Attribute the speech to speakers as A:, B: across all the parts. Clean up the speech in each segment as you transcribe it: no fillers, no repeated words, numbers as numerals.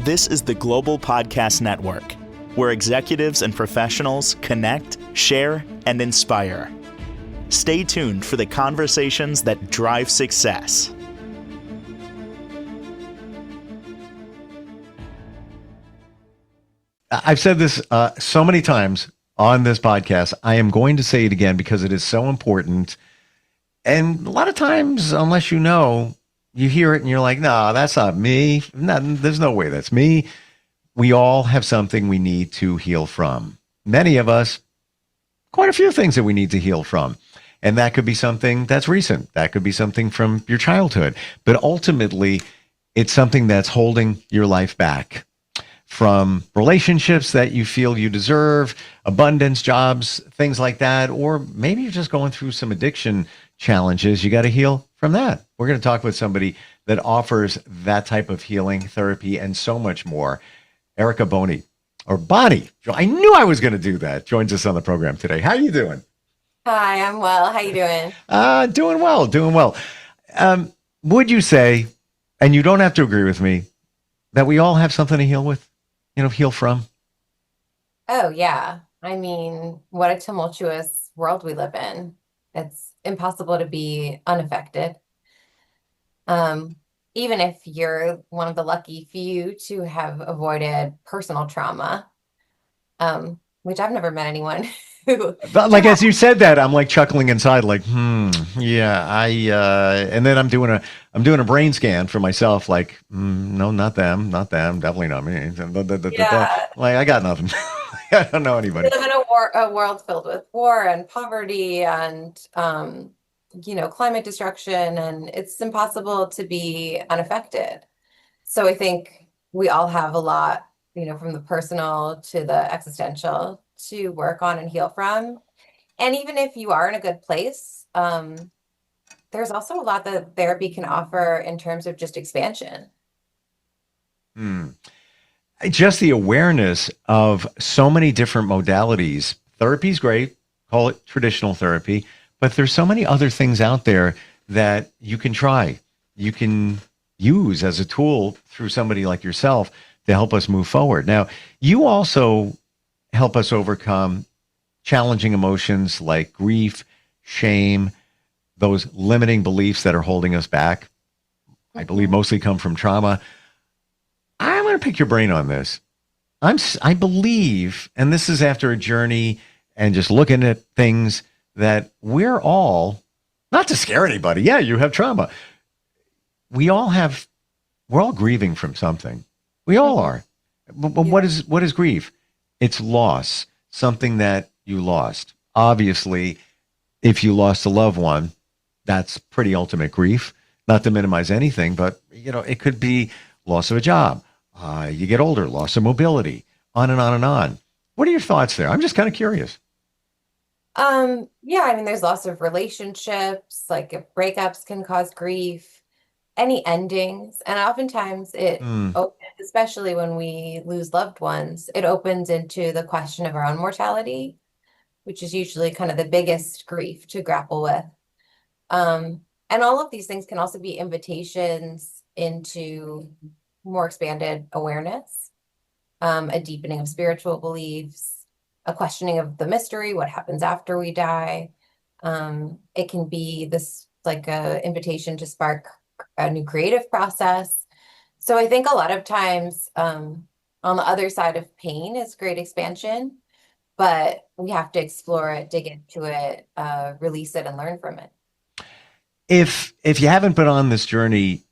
A: This is the Global Podcast Network, where executives and professionals connect, share, and inspire. Stay tuned for the conversations that drive success.
B: I've said this so many times on this podcast. I am going to say it again because it is so important. And a lot of times, unless you know, you hear it and you're like, no, that's not me. No, there's no way that's me. We all have something we need to heal from. Many of us, quite a few things that we need to heal from. And that could be something that's recent. That could be something from your childhood. But ultimately, it's something that's holding your life back from relationships that you feel you deserve, abundance, jobs, things like that. Or maybe you're just going through some addiction challenges. You got to heal from that. We're going to talk with somebody that offers that type of healing, therapy, and so much more. Erica Boni, or Boni. I knew I was going to do that. Joins us on the program today. How are you doing?
C: Hi, I'm well. How you doing?
B: Doing well. Would you say, and you don't have to agree with me, that we all have something to heal with, heal from?
C: Oh, yeah. I mean, what a tumultuous world we live in. It's impossible to be unaffected. Even if you're one of the lucky few to have avoided personal trauma, which I've never met anyone who.
B: But like as you said that, I'm like chuckling inside, like, yeah, and then I'm doing a brain scan for myself, like, no, not them, definitely not me.
C: Yeah.
B: Like I got nothing. I don't know anybody.
C: We live in a world filled with war and poverty and climate destruction, and it's impossible to be unaffected. So I think we all have a lot, from the personal to the existential to work on and heal from. And even if you are in a good place, there's also a lot that therapy can offer in terms of just expansion.
B: Just the awareness of so many different modalities. Therapy's great, call it traditional therapy, but there's so many other things out there that you can try, you can use as a tool through somebody like yourself to help us move forward. Now, you also help us overcome challenging emotions like grief, shame, those limiting beliefs that are holding us back. I believe mostly come from trauma. I'm going to pick your brain on this. I believe, and this is after a journey and just looking at things, that we're all, not to scare anybody, yeah, you have trauma. We're all grieving from something. We all are. But what is grief? It's loss, something that you lost. Obviously, if you lost a loved one, that's pretty ultimate grief. Not to minimize anything, but it could be loss of a job. You get older, loss of mobility, on and on and on. What are your thoughts there? I'm just kind of curious.
C: Yeah, I mean, there's lots of relationships, like if breakups can cause grief, any endings, and oftentimes it opens, especially when we lose loved ones, it opens into the question of our own mortality, which is usually kind of the biggest grief to grapple with. And all of these things can also be invitations into more expanded awareness, a deepening of spiritual beliefs, a questioning of the mystery, what happens after we die. It can be this like a invitation to spark a new creative process. So I think a lot of times on the other side of pain is great expansion, but we have to explore it, dig into it, release it, and learn from it.
B: If you haven't been on this journey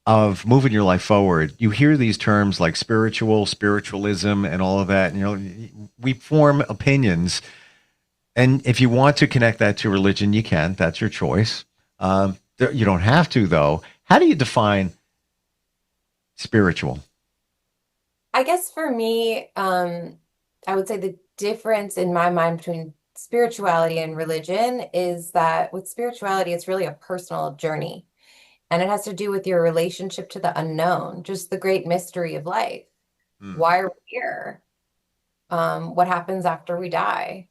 B: of moving your life forward, you hear these terms like spiritualism, and all of that. And, we form opinions. And if you want to connect that to religion, you can. That's your choice. You don't have to, though. How do you define spiritual?
C: I guess for me, I would say the difference in my mind between spirituality and religion is that with spirituality, it's really a personal journey. And it has to do with your relationship to the unknown, just the great mystery of life. Why are we here? What happens after we die?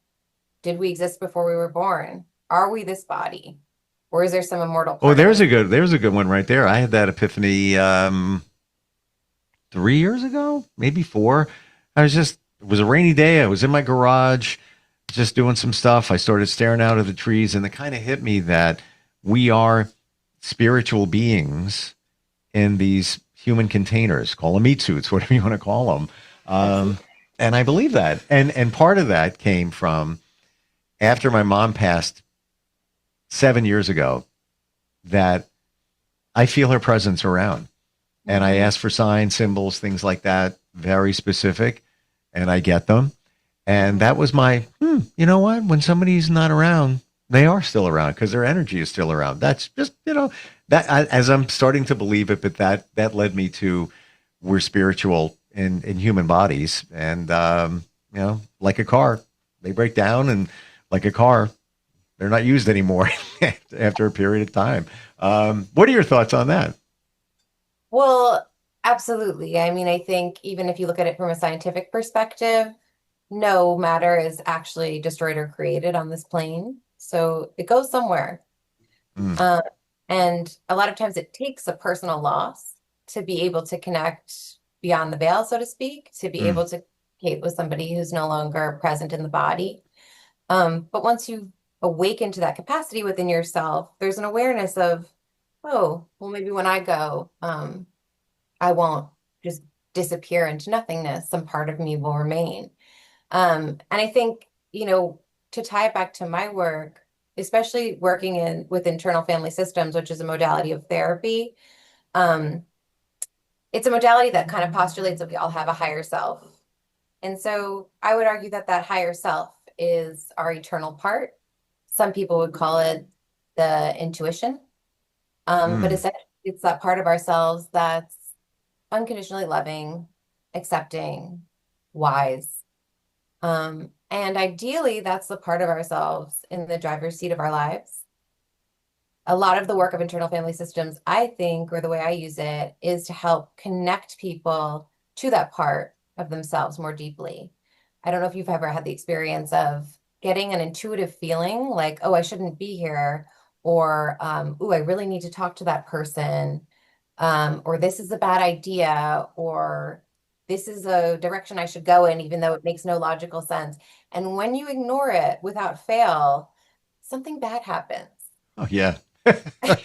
C: Did we exist before we were born? Are we this body? Or is there some immortal part?
B: There's a good one right there. I had that epiphany 3 years ago, maybe four. It was a rainy day. I was in my garage just doing some stuff. I started staring out of the trees, and it kind of hit me that we are spiritual beings in these human containers, call them meat suits, whatever you want to call them. Um,
C: Absolutely.
B: and I believe that. And part of that came from after my mom passed 7 years ago, that I feel her presence around. And I
C: Mm-hmm.
B: ask for signs, symbols, things like that, very specific, and I get them. And
C: Mm-hmm.
B: that was my, you know what? When somebody's not around, they are still around because their energy is still around. That's just, as I'm starting to believe it, but that led me to we're spiritual in human bodies. And, like a car, they break down, and like a car, they're not used anymore after a period of time. What are your thoughts on that?
C: Well, absolutely. I mean, I think even if you look at it from a scientific perspective, no matter is actually destroyed or created on this plane. So it goes somewhere.
B: Mm,
C: Uh, and a lot of times it takes a personal loss to be able to connect beyond the veil, so to speak, to be
B: mm,
C: able to communicate with somebody who's no longer present in the body. But once you awaken to that capacity within yourself, there's an awareness of, oh, well, maybe when I go, I won't just disappear into nothingness. Some part of me will remain. And I think, to tie it back to my work, especially working in with internal family systems, which is a modality of therapy, um, it's a modality that kind of postulates that we all have a higher self. And so I would argue that that higher self is our eternal part. Some people would call it the intuition. But
B: mm,
C: essentially, it's that part of ourselves that's unconditionally loving, accepting, wise. And ideally, that's the part of ourselves in the driver's seat of our lives. A lot of the work of internal family systems, I think, or the way I use it, is to help connect people to that part of themselves more deeply. I don't know if you've ever had the experience of getting an intuitive feeling like, oh, I shouldn't be here, or, oh, I really need to talk to that person, or this is a bad idea, or this is a direction I should go in, even though it makes no logical sense. And when you ignore it without fail, something bad happens.
B: oh yeah.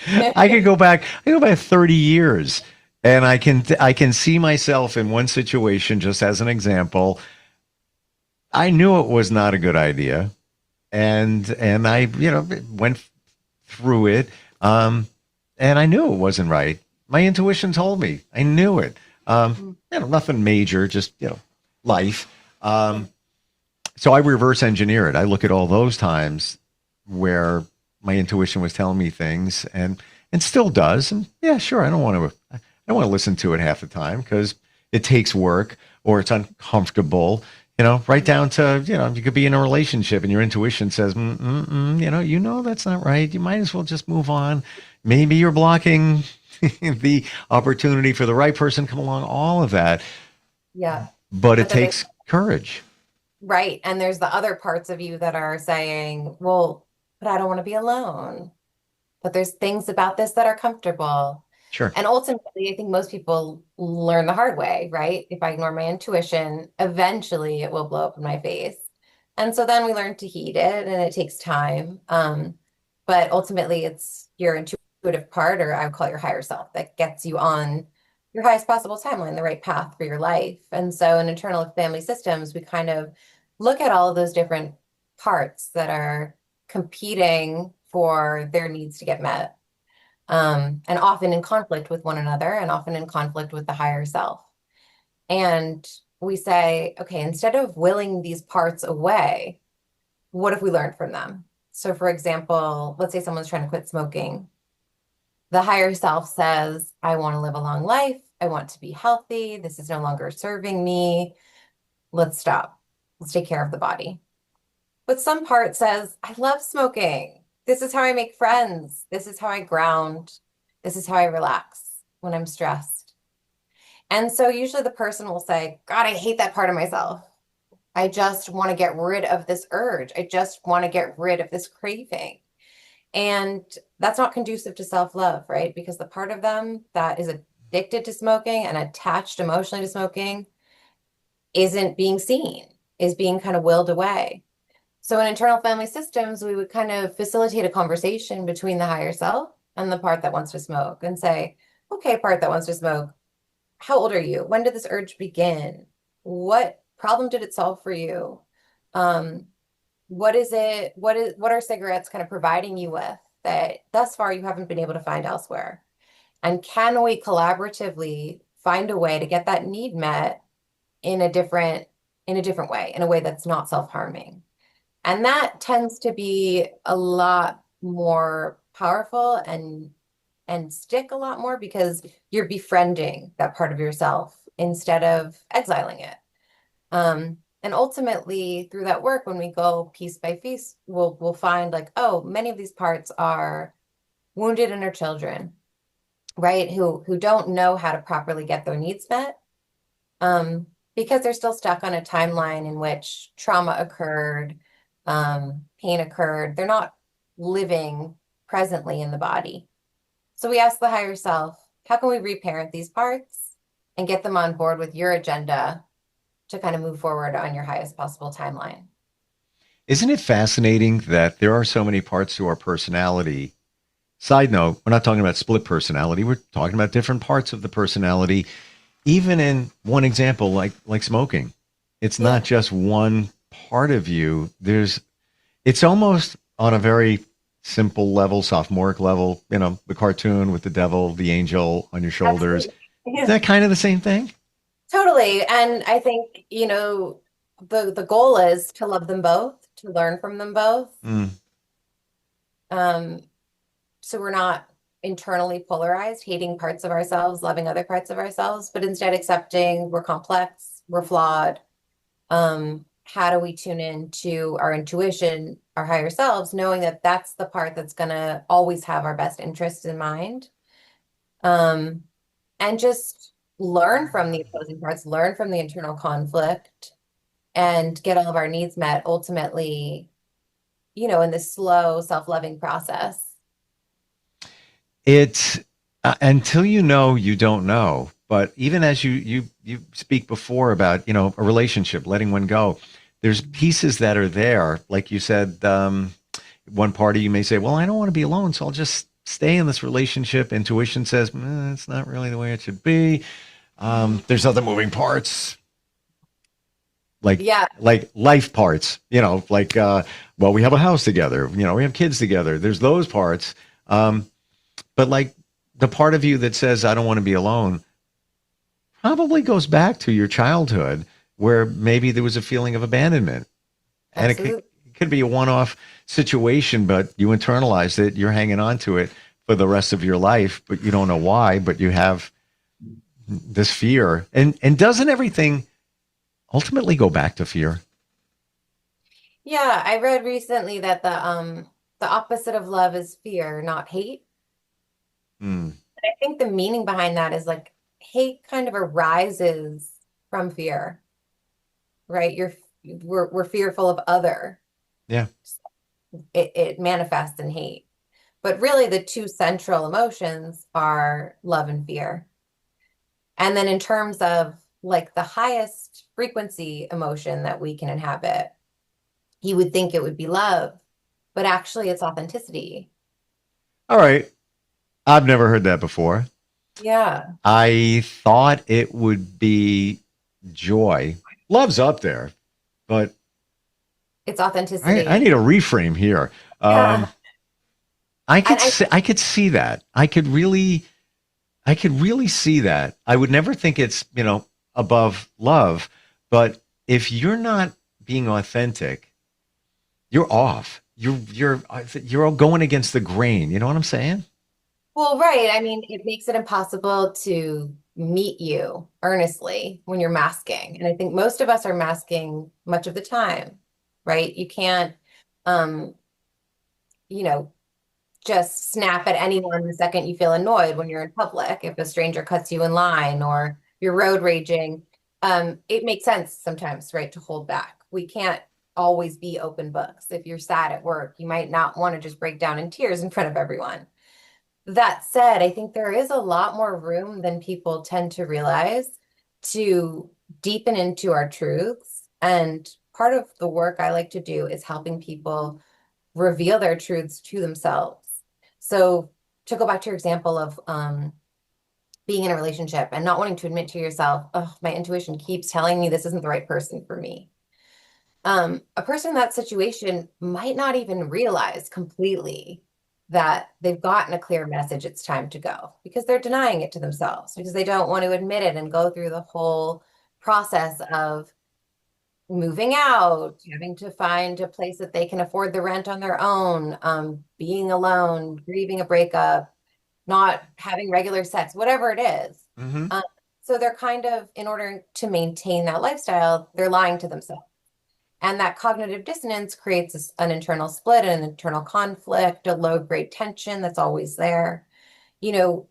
B: I go back 30 years, and I can see myself in one situation just as an example. I knew it was not a good idea, and I, went through it. And I knew it wasn't right. My intuition told me. I knew it. Nothing major, just, life. So I reverse engineer it. I look at all those times where my intuition was telling me things, and still does. And yeah, sure, I don't want to listen to it half the time because it takes work or it's uncomfortable. Right down to, you could be in a relationship and your intuition says, that's not right. You might as well just move on. Maybe you're blocking the opportunity for the right person to come along, all of that.
C: Yeah.
B: But it
C: But then there's
B: takes courage.
C: right. And there's the other parts of you that are saying, well, but I don't want to be alone. But there's things about this that are comfortable.
B: Sure.
C: And ultimately, I think most people learn the hard way, right? If I ignore my intuition, eventually it will blow up in my face. And so then we learn to heed it, and it takes time. But ultimately, it's your intuitive part, or I would call it your higher self, that gets you on your highest possible timeline, the right path for your life. And so in internal family systems, we kind of look at all of those different parts that are competing for their needs to get met, and often in conflict with one another and often in conflict with the higher self. And we say, okay, instead of willing these parts away, what have we learned from them? So, for example, let's say someone's trying to quit smoking. The higher self says, I want to live a long life. I want to be healthy. This is no longer serving me. Let's stop. Let's take care of the body. But some part says, I love smoking. This is how I make friends. This is how I ground. This is how I relax when I'm stressed. And so usually the person will say, God, I hate that part of myself. I just want to get rid of this urge. I just want to get rid of this craving. And that's not conducive to self-love, right? Because the part of them that is addicted to smoking and attached emotionally to smoking isn't being seen, is being kind of willed away. So in internal family systems, we would kind of facilitate a conversation between the higher self and the part that wants to smoke and say, okay, part that wants to smoke, how old are you? When did this urge begin? What problem did it solve for you? Um, what are cigarettes kind of providing you with that thus far you haven't been able to find elsewhere? And can we collaboratively find a way to get that need met in a different way, in a way that's not self-harming? And that tends to be a lot more powerful and stick a lot more because you're befriending that part of yourself instead of exiling it. And ultimately, through that work, when we go piece by piece, we'll find like, oh, many of these parts are wounded inner children, right? Who don't know how to properly get their needs met, because they're still stuck on a timeline in which trauma occurred, pain occurred. They're not living presently in the body. So we ask the higher self, how can we reparent these parts and get them on board with your agenda to kind of move forward on your highest possible timeline?
B: Isn't it fascinating that there are so many parts to our personality? Side note, we're not talking about split personality. We're talking about different parts of the personality. Even in one example, like smoking, it's
C: Yeah,
B: not just one part of you. It's almost on a very simple level, sophomoric level, the cartoon with the devil, the angel on your shoulders.
C: absolutely.
B: Is
C: Yeah,
B: that kind of the same thing?
C: totally. And I think, the goal is to love them both, to learn from them both.
B: Mm.
C: Um, so we're not internally polarized, hating parts of ourselves, loving other parts of ourselves, but instead accepting we're complex, we're flawed. How do we tune in to our intuition, our higher selves, knowing that that's the part that's going to always have our best interests in mind? Um, and just learn from the opposing parts, learn from the internal conflict, and get all of our needs met ultimately, in this slow, self-loving process.
B: It's until you know, you don't know. But even as you speak before about a relationship, letting one go, there's pieces that are there. Like you said, one party you may say, "Well, I don't want to be alone, so I'll just stay in this relationship." Intuition says, "It's not really the way it should be." There's other moving parts, like
C: Yeah,
B: like life parts. Well, we have a house together. We have kids together. There's those parts. But like the part of you that says, I don't want to be alone, probably goes back to your childhood where maybe there was a feeling of abandonment. And
C: absolutely.
B: it could be a one off situation, but you internalized it. You're hanging on to it for the rest of your life, but you don't know why, but you have this fear. And doesn't everything ultimately go back to fear?
C: Yeah, I read recently that the opposite of love is fear, not hate.
B: Hmm.
C: I think the meaning behind that is like hate kind of arises from fear, right? We're fearful of other.
B: Yeah.
C: It manifests in hate. But really the two central emotions are love and fear. And then in terms of like the highest frequency emotion that we can inhabit, you would think it would be love, but actually it's authenticity.
B: All right. I've never heard that before.
C: Yeah,
B: I thought it would be joy. Love's up there, but
C: it's
B: I
C: authenticity.
B: need a reframe here.
C: Yeah. And I
B: I could see that. I could really see that. I would never think it's above love, but if you're not being authentic, you're off. You're going against the grain. You know what I'm saying?
C: Well, right. I mean, it makes it impossible to meet you earnestly when you're masking. And I think most of us are masking much of the time, right? You can't, um, you know, just snap at anyone the second you feel annoyed when you're in public. If a stranger cuts you in line or you're road raging, it makes sense sometimes, right, to hold back. We can't always be open books. If you're sad at work, you might not want to just break down in tears in front of everyone. That said, I think there is a lot more room than people tend to realize to deepen into our truths. And part of the work I like to do is helping people reveal their truths to themselves. So to go back to your example of being in a relationship and not wanting to admit to yourself, oh, my intuition keeps telling me this isn't the right person for me. A person in that situation might not even realize completely that they've gotten a clear message it's time to go because they're denying it to themselves because they don't want to admit it and go through the whole process of moving out, having to find a place that they can afford the rent on their own, being alone, grieving a breakup, not having regular sex, whatever it is.
B: Hmm.
C: Um, so they're kind of, in order to maintain that lifestyle, they're lying to themselves. And that cognitive dissonance creates an internal split, an internal conflict, a low grade tension that's always there. You know,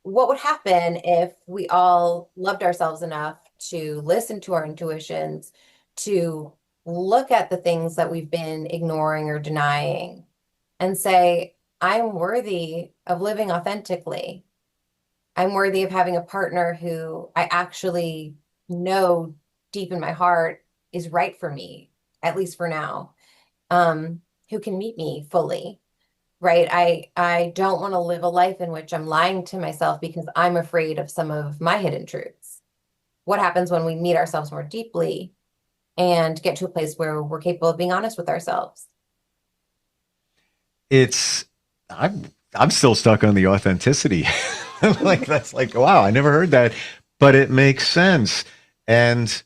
C: what would happen if we all loved ourselves enough to listen to our intuitions, to look at the things that we've been ignoring or denying and say, I'm worthy of living authentically. I'm worthy of having a partner who I actually know deep in my heart is right for me, at least for now, who can meet me fully, right? I don't want to live a life in which I'm lying to myself because I'm afraid of some of my hidden truths. What happens when we meet ourselves more deeply and get to a place where we're capable of being honest with ourselves?
B: It's I'm still stuck on the authenticity. Like that's like wow, I never heard that, but it makes sense. And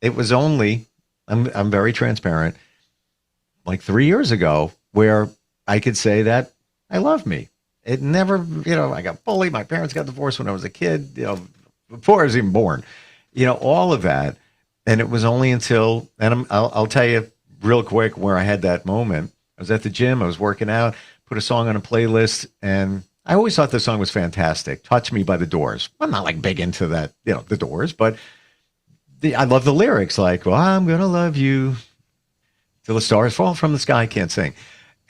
B: it was only I'm very transparent. Like 3 years ago, where I could say that I love me. It never, I got bullied. My parents got divorced when I was a kid. Before I was even born. All of that. And it was only until, and I'll tell you real quick where I had that moment. I was at the gym. I was working out. Put a song on a playlist, and I always thought the song was fantastic. "Touch Me" by the Doors. I'm not like big into that, the Doors, but I love the lyrics. Like, well, I'm gonna love you till the stars fall from the sky. Can't sing.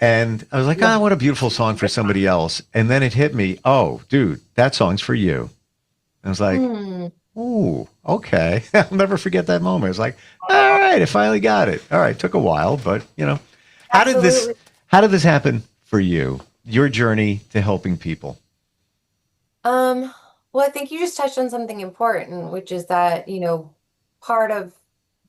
B: And I was like,
C: Yeah.
B: ah, what a beautiful song for somebody else. And then it hit me, oh, dude, that song's for you. And I was like,
C: Hmm.
B: ooh, okay. I'll never forget that moment. It's like, all right, I finally got it. All right, took a while, but how did this
C: Absolutely.
B: how did this happen for you? Your journey to helping people.
C: Um, well, I think you just touched on something important, which is that, part of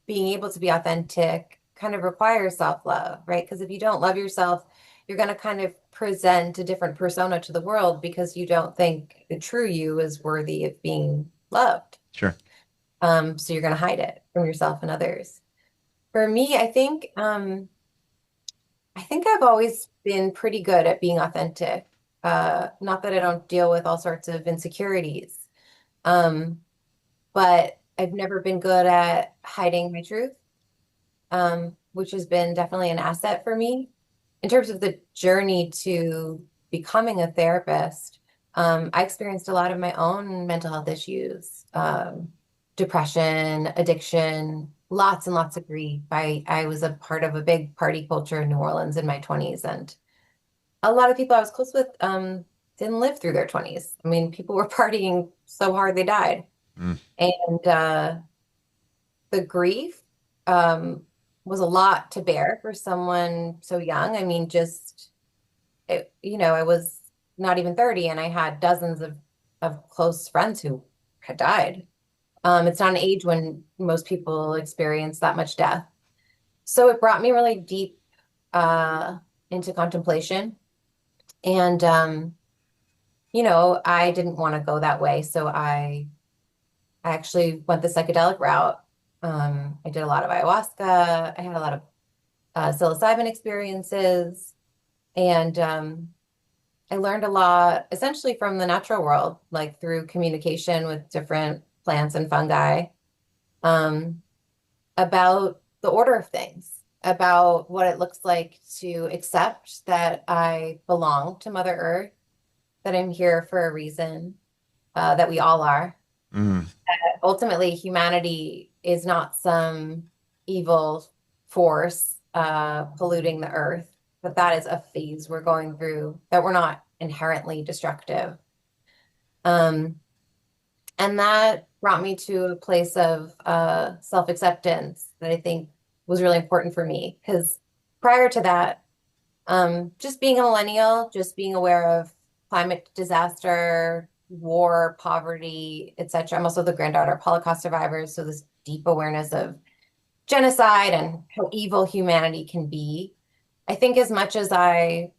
C: being able to be authentic kind of requires self-love, right? Because if you don't love yourself, you're going to kind of present a different persona to the world because you don't think the true you is worthy of being loved.
B: Sure.
C: So you're going to hide it from yourself and others. For me, I think I've always been pretty good at being authentic. Not that I don't deal with all sorts of insecurities, um, but I've never been good at hiding my truth, which has been definitely an asset for me. In terms of the journey to becoming a therapist, I experienced a lot of my own mental health issues, depression, addiction, lots and lots of grief. I was a part of a big party culture in New Orleans in my 20s, and a lot of people I was close with didn't live through their 20s. I mean, people were partying so hard they died.
B: Mm.
C: And the grief um, was a lot to bear for someone so young. I mean, I was not even 30 and I had dozens of close friends who had died. It's not an age when most people experience that much death. So it brought me really deep into contemplation. And, I didn't want to go that way. So I actually went the psychedelic route. I did a lot of ayahuasca. I had a lot of psilocybin experiences. And I learned a lot essentially from the natural world, like through communication with different plants and fungi, um, about the order of things, about what it looks like to accept that I belong to Mother Earth, that I'm here for a reason, that we all are.
B: Mm.
C: Ultimately, humanity is not some evil force polluting the earth, but that is a phase we're going through that we're not inherently destructive. Um, and that brought me to a place of self-acceptance that I think was really important for me. Because prior to that, just being a millennial, just being aware of climate disaster, war, poverty, etc. I'm also the granddaughter of Holocaust survivors, so this deep awareness of genocide and how evil humanity can be. I think as much as I,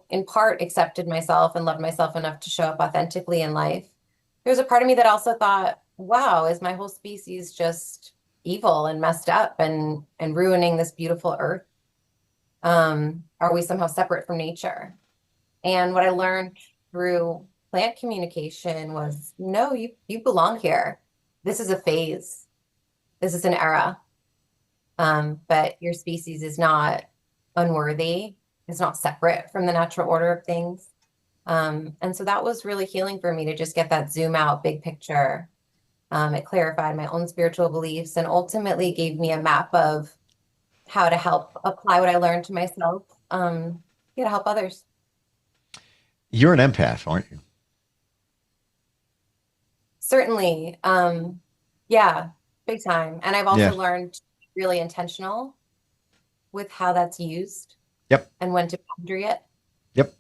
C: in part accepted myself and loved myself enough to show up authentically in life, there's a part of me that also thought, wow, is my whole species just evil and messed up and ruining this beautiful earth? Are we somehow separate from nature? And what I learned through plant communication was, no, you belong here. This is a phase. This is an era. But your species is not unworthy. It's not separate from the natural order of things. And so that was really healing for me to just get that zoom out big picture. It clarified my own spiritual beliefs and ultimately gave me a map of how to help apply what I learned to myself, to help others.
B: You're an empath, aren't you?
C: Certainly. Yeah, big time. And I've
B: Yeah.
C: also learned to be really intentional with how that's used
B: Yep.
C: and when to boundary it.
B: Yep.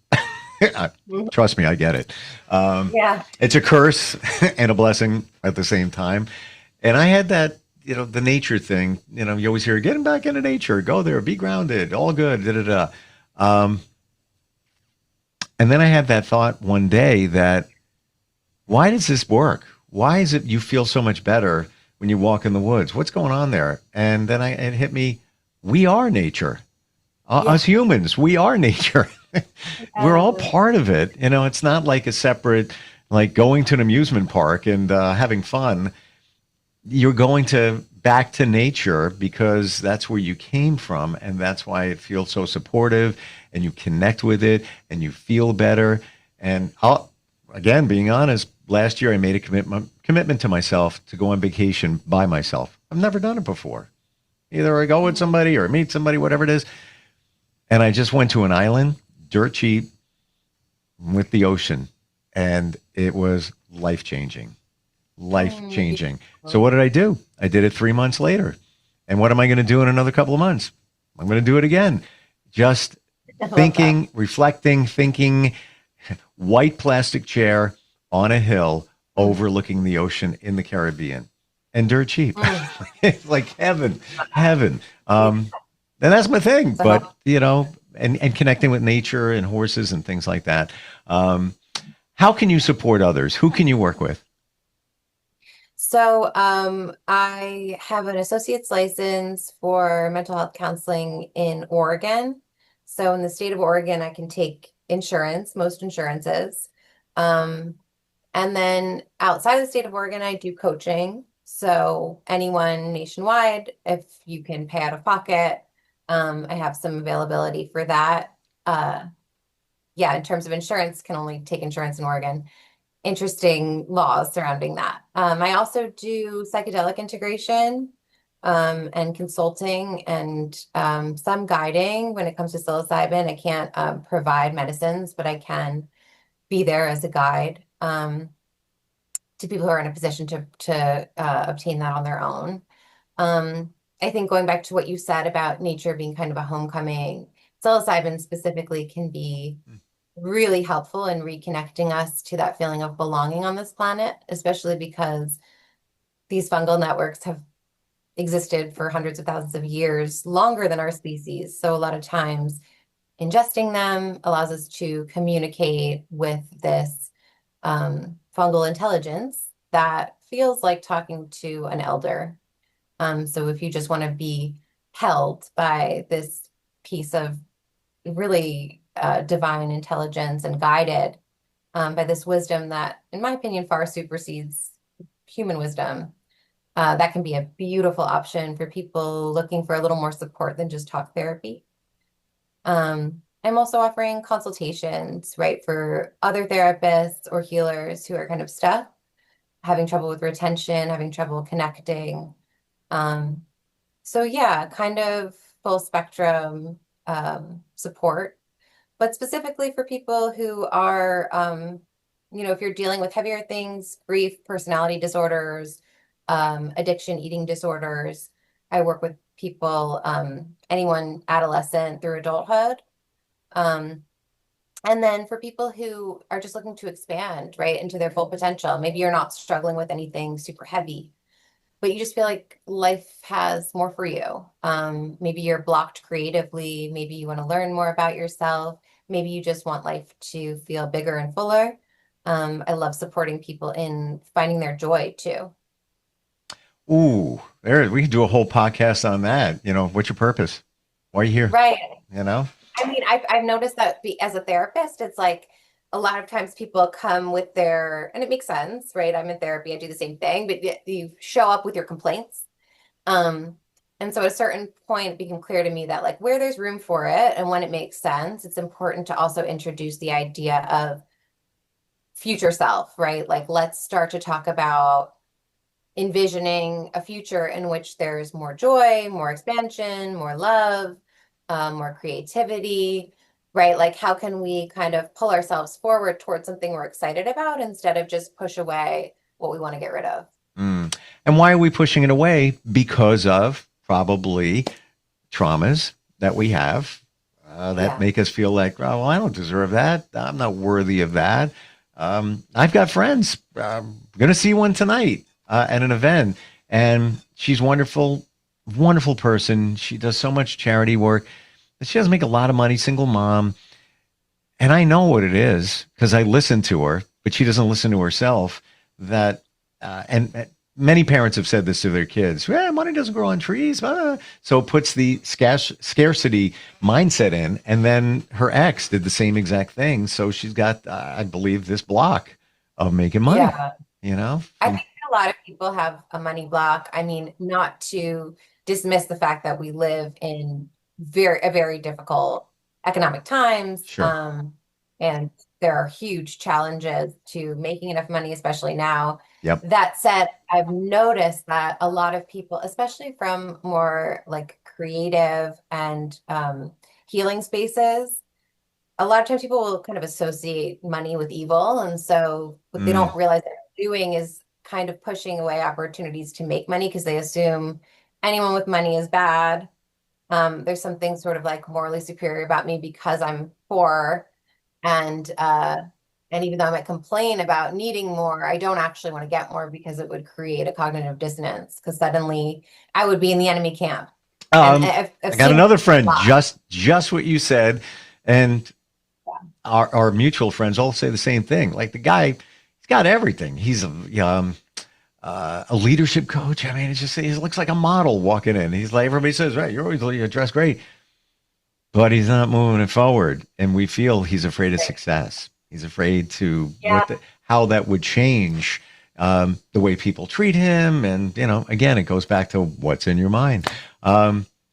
B: Trust me, I get it.
C: Yeah.
B: It's a curse and a blessing at the same time. And I had that, the nature thing, you always hear, getting back into nature, go there, be grounded, all good, da da da. And then I had that thought one day that, why does this work? Why is it you feel so much better when you walk in the woods? What's going on there? And then it hit me, we are nature. Us humans, we are nature. We're all part of it. It's not like a separate, like going to an amusement park and having fun. You're going back to nature because that's where you came from. And that's why it feels so supportive and you connect with it and you feel better. And again, being honest, last year I made a commitment to myself to go on vacation by myself. I've never done it before. Either I go with somebody or meet somebody, whatever it is. And I just went to an island, dirt cheap, with the ocean. And it was life-changing. Life-changing. So what did I do? I did it 3 months later. And what am I going to do in another couple of months? I'm going to do it again. Just thinking, reflecting, thinking, white plastic chair on a hill overlooking the ocean in the Caribbean. And dirt cheap. It's like heaven. And that's my thing. But, and connecting with nature and horses and things like that. How can you support others? Who can you work with?
C: So I have an associate's license for mental health counseling in Oregon. So in the state of Oregon, I can take insurance, most insurances. And then outside of the state of Oregon, I do coaching. So anyone nationwide, if you can pay out of pocket, I have some availability for that. In terms of insurance, can only take insurance in Oregon. Interesting laws surrounding that. I also do psychedelic integration and consulting and some guiding when it comes to psilocybin. I can't provide medicines, but I can be there as a guide to people who are in a position to obtain that on their own. I think going back to what you said about nature being kind of a homecoming, psilocybin specifically can be really helpful in reconnecting us to that feeling of belonging on this planet, especially because these fungal networks have existed for hundreds of thousands of years, longer than our species. So a lot of times ingesting them allows us to communicate with this fungal intelligence that feels like talking to an elder. So if you just want to be held by this piece of really divine intelligence and guided by this wisdom that, in my opinion, far supersedes human wisdom, that can be a beautiful option for people looking for a little more support than just talk therapy. I'm also offering consultations, right, for other therapists or healers who are kind of stuck, having trouble with retention, having trouble connecting. So yeah, kind of full spectrum support but specifically for people who are, if you're dealing with heavier things, grief, personality disorders, addiction, eating disorders. I work with people, anyone adolescent through adulthood. Um, and then for people who are just looking to expand, right, into their full potential, maybe you're not struggling with anything super heavy, but you just feel like life has more for you. Maybe you're blocked creatively. Maybe you want to learn more about yourself. Maybe you just want life to feel bigger and fuller. I love supporting people in finding their joy too.
B: Ooh, there we could do a whole podcast on that. What's your purpose? Why are you here?
C: Right.
B: You know?
C: I mean, I've noticed that as a therapist, it's like a lot of times people come with and it makes sense, right? I'm in therapy, I do the same thing, but you show up with your complaints. Um, and so at a certain point, it became clear to me that like where there's room for it and when it makes sense, it's important to also introduce the idea of future self, right? Like let's start to talk about envisioning a future in which there's more joy, more expansion, more love, more creativity, right? Like, how can we kind of pull ourselves forward towards something we're excited about instead of just push away what we want to get rid of?
B: And why are we pushing it away? Because of probably traumas that we have that make us feel like, oh, well, I don't deserve that. I'm not worthy of that. I've got friends. I'm going to see one tonight at an event, and she's wonderful, wonderful person. She does so much charity work. She doesn't make a lot of money, single mom. And I know what it is because I listen to her, but she doesn't listen to herself. And many parents have said this to their kids. Money doesn't grow on trees. So it puts the scarcity mindset in. And then her ex did the same exact thing. So she's got, I believe, this block of making money,
C: I think a lot of people have a money block. I mean, not to dismiss the fact that we live in very difficult economic times.
B: Sure.
C: And there are huge challenges to making enough money, especially now.
B: Yep.
C: That said, I've noticed that a lot of people, especially from more like creative and healing spaces, a lot of times people will kind of associate money with evil. And so what they don't realize that they're doing is kind of pushing away opportunities to make money because they assume anyone with money is bad. There's something sort of like morally superior about me because I'm poor. And even though I might complain about needing more, I don't actually want to get more because it would create a cognitive dissonance because suddenly I would be in the enemy camp.
B: I got another friend, just what you said. And our mutual friends all say the same thing. Like the guy, he's got everything. He's a leadership coach. I mean, he looks like a model walking in. He's like, everybody says, right, you're dressed great. But he's not moving it forward. And we feel he's afraid of success. He's afraid to how that would change the way people treat him. And, again, it goes back to what's in your mind.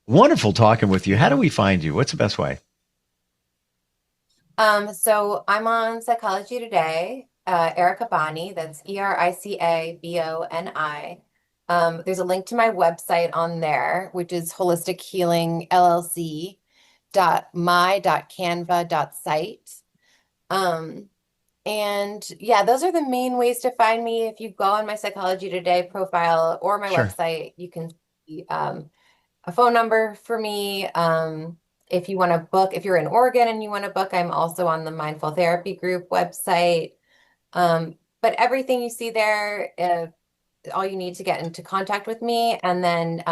B: Wonderful talking with you. How do we find you? What's the best way?
C: So I'm on Psychology Today, Erica Boni, that's ERICABONI. There's a link to my website on there, which is Holistic Healing LLC. .my.canva.site. And those are the main ways to find me. If you go on my Psychology Today profile or my website, you can see a phone number for me. If you want to book, if you're in Oregon and you want to book, I'm also on the Mindful Therapy Group website. But everything you see there, all you need to get into contact with me. And then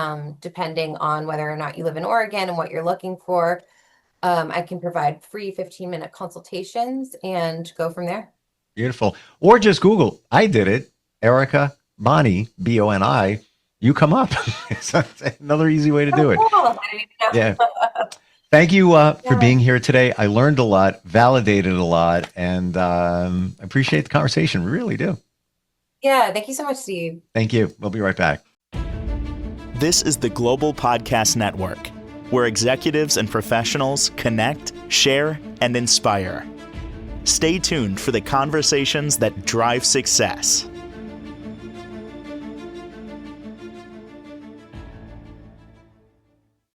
C: depending on whether or not you live in Oregon and what you're looking for, I can provide free 15-minute consultations and go from there.
B: Beautiful. Or just Google. I did it. Erica Boni, Boni. You come up. It's another easy way to do it.
C: Cool.
B: Yeah. Thank you for being here today. I learned a lot, validated a lot, and I appreciate the conversation. We really do.
C: Yeah. Thank you so much, Steve.
B: Thank you. We'll be right back.
A: This is the Global Podcast Network, where executives and professionals connect, share, and inspire. Stay tuned for the conversations that drive success.